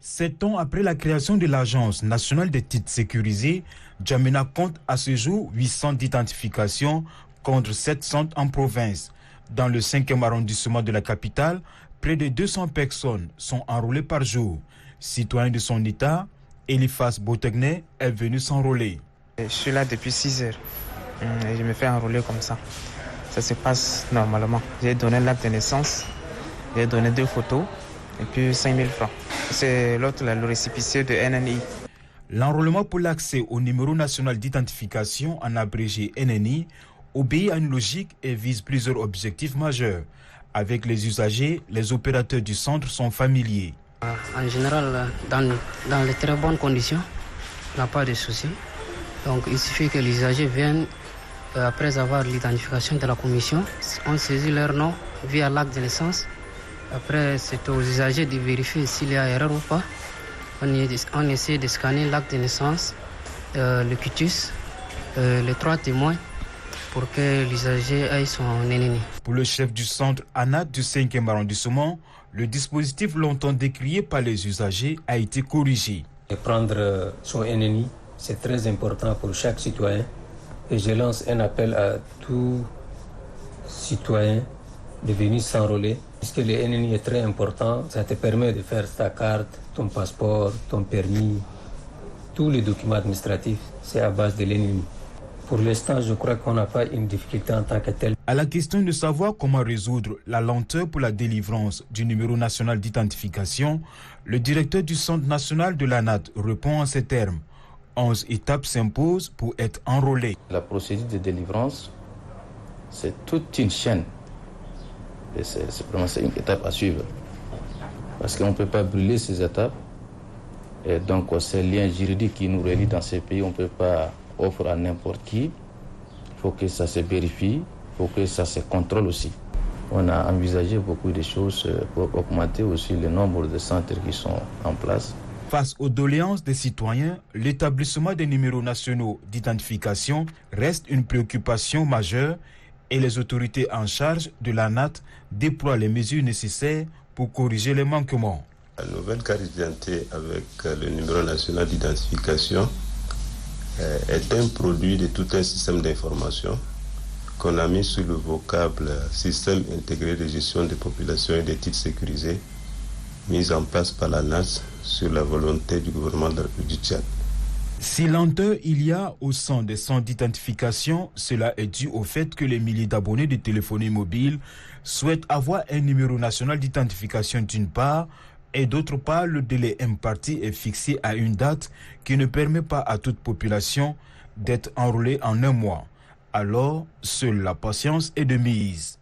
7 ans après la création de l'Agence nationale des titres sécurisés, Djamena compte à ce jour 800 d'identification contre 700 en province. Dans le 5e arrondissement de la capitale, près de 200 personnes sont enrôlées par jour. Citoyen de son état, Eliphas Botegne est venu s'enrôler. Je suis là depuis 6 heures et je me fais enrôler comme ça. Ça se passe normalement. J'ai donné l'acte de naissance, j'ai donné 2 photos et puis 5 000 francs. C'est l'autre, le récépissé de NNI. L'enrôlement pour l'accès au numéro national d'identification, en abrégé NNI, obéit à une logique et vise plusieurs objectifs majeurs. Avec les usagers, les opérateurs du centre sont familiers. En général, dans les très bonnes conditions, il n'y a pas de souci. Donc il suffit que les usagers viennent, après avoir l'identification de la commission, on saisit leur nom via l'acte de naissance. Après, c'est aux usagers de vérifier s'il y a erreur ou pas. On essaie de scanner l'acte de naissance, le quitus, les 3 témoins pour que l'usager ait son NNI. Pour le chef du centre ANAT du 5e arrondissement, le dispositif longtemps décrié par les usagers a été corrigé. Et prendre son NNI, c'est très important pour chaque citoyen. Et je lance un appel à tout citoyen de venir s'enrôler. Puisque le NNI est très important, ça te permet de faire ta carte, ton passeport, ton permis, tous les documents administratifs, c'est à base de l'NNI. Pour l'instant, je crois qu'on n'a pas une difficulté en tant que telle. À la question de savoir comment résoudre la lenteur pour la délivrance du numéro national d'identification, le directeur du Centre national de l'ANAT répond en ces termes. 11 étapes s'imposent pour être enrôlé. La procédure de délivrance, c'est toute une chaîne. Et c'est une étape à suivre. Parce qu'on ne peut pas brûler ces étapes. Et donc, ces liens juridiques qui nous relient dans ces pays, on ne peut pas offrir à n'importe qui. Il faut que ça se vérifie, il faut que ça se contrôle aussi. On a envisagé beaucoup de choses pour augmenter aussi le nombre de centres qui sont en place. Face aux doléances des citoyens, l'établissement des numéros nationaux d'identification reste une préoccupation majeure et les autorités en charge de l'ANAT déploient les mesures nécessaires pour corriger les manquements. La nouvelle carte d'identité avec le numéro national d'identification est un produit de tout un système d'information qu'on a mis sous le vocable système intégré de gestion des populations et des titres sécurisés, mis en place par l'ANAT sur la volonté du gouvernement de la République du Tchad. Si lenteur il y a au sein des centres d'identification, cela est dû au fait que les milliers d'abonnés de téléphonie mobile souhaitent avoir un numéro national d'identification d'une part, et d'autre part, le délai imparti est fixé à une date qui ne permet pas à toute population d'être enrôlée en un mois. Alors, seule la patience est de mise.